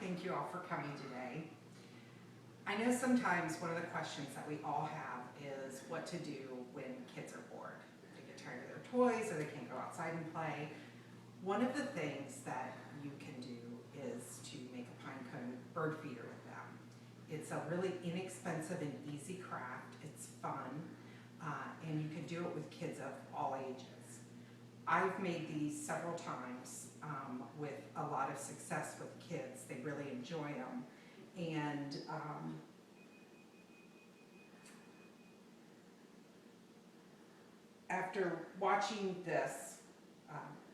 Thank you all for coming today. I know sometimes one of the questions that we all have is what to do when kids are bored. They get tired of their toys or they can't go outside and play. One of the things that you can do is to make a pine cone bird feeder with them. It's a really inexpensive and easy craft. It's fun, and you can do it with kids of all ages. I've made these several times with a lot of success with kids. They really enjoy them. And after watching this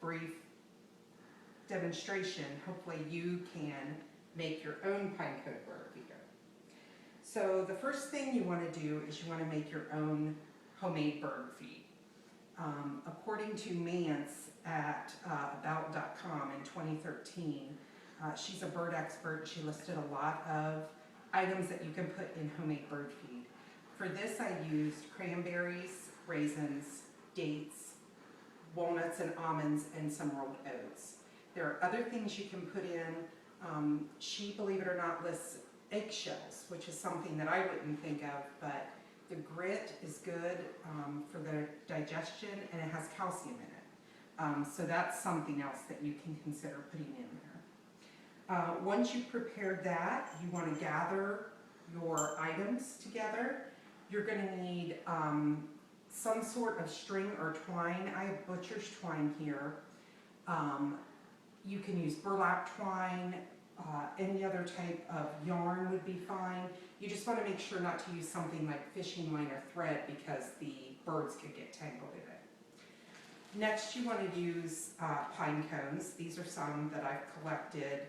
brief demonstration, hopefully you can make your own pine cone bird feeder. So the first thing you want to do is you want to make your own homemade bird feed. According to Mance at about.com in 2013, she's a bird expert. She listed a lot of items that you can put in homemade bird feed. For this I used cranberries, raisins, dates, walnuts and almonds, and some rolled oats. There are other things you can put in. She, believe it or not, lists eggshells, which is something that I wouldn't think of, but the grit is good for the digestion, and it has calcium in it. So that's something else that you can consider putting in there. Once you've prepared that, you want to gather your items together. You're going to need some sort of string or twine. I have butcher's twine here. You can use burlap twine. Any other type of yarn would be fine. You just want to make sure not to use something like fishing line or thread because the birds could get tangled in it. Next, you want to use pine cones. These are some that I've collected.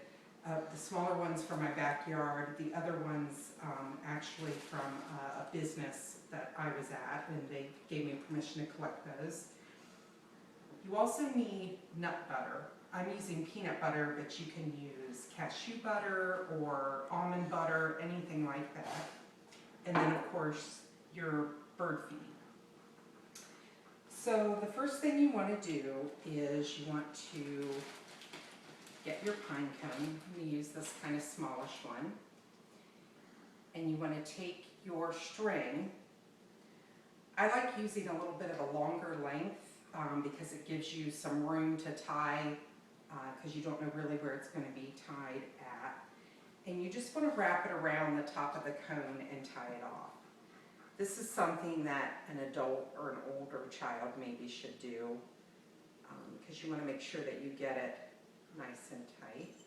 The smaller ones from my backyard, the other ones actually from a business that I was at, and they gave me permission to collect those. You also need nut butter. I'm using peanut butter, but you can use cashew butter or almond butter, anything like that. And then, of course, your bird feed. So the first thing you want to do is you want to get your pine cone. I'm going to use this kind of smallish one. And you want to take your string. I like using a little bit of a longer length because it gives you some room to tie, because you don't know really where it's going to be tied at. And you just want to wrap it around the top of the cone and tie it off. This is something that an adult or an older child maybe should do because you want to make sure that you get it nice and tight.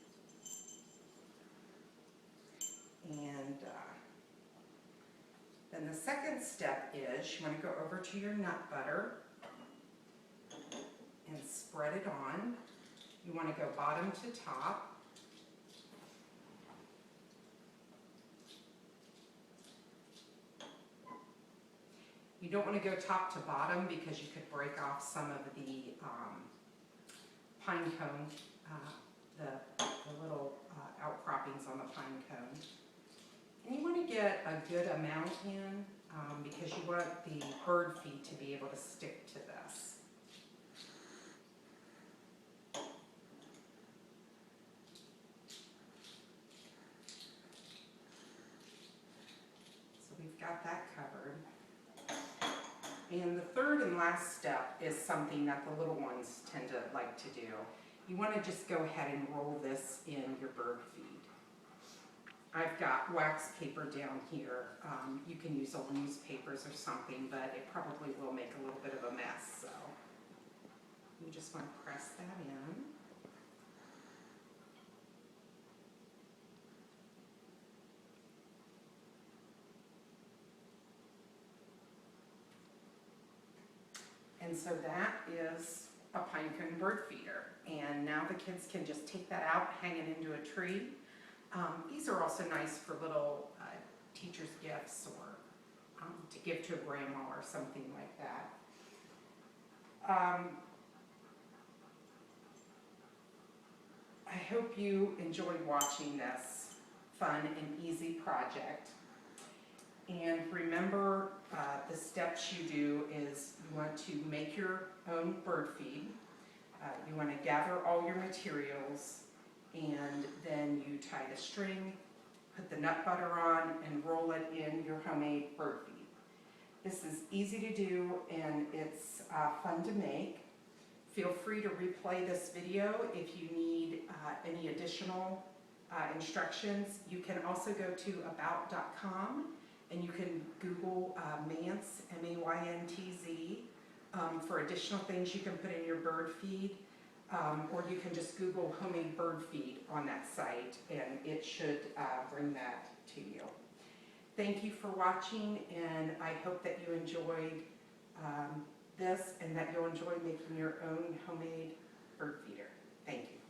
And then the second step is you want to go over to your nut butter and spread it on. You want to go bottom to top. You don't want to go top to bottom because you could break off some of the pine cone, the little outcroppings on the pine cone. And you want to get a good amount in because you want the bird feed to be able to stick to this. We've got that covered. And the third and last step is something that the little ones tend to like to do. You want to just go ahead and roll this in your bird feed. I've got wax paper down here. You can use old newspapers or something, but it probably will make a little bit of a mess. So you just want to press that in. And so that is a pine cone bird feeder. And now the kids can just take that out, hang it into a tree. These are also nice for little teacher's gifts or to give to a grandma or something like that. I hope you enjoyed watching this fun and easy project. And remember, the steps you do is you want to make your own bird feed. You want to gather all your materials and then you tie the string, put the nut butter on, and roll it in your homemade bird feed. This is easy to do, and it's fun to make. Feel free to replay this video if you need any additional instructions. You can also go to about.com and you can Google Mantz, M-A-Y-N-T-Z, for additional things you can put in your bird feed. Or you can just Google homemade bird feed on that site and it should bring that to you. Thank you for watching, and I hope that you enjoyed this and that you'll enjoy making your own homemade bird feeder. Thank you.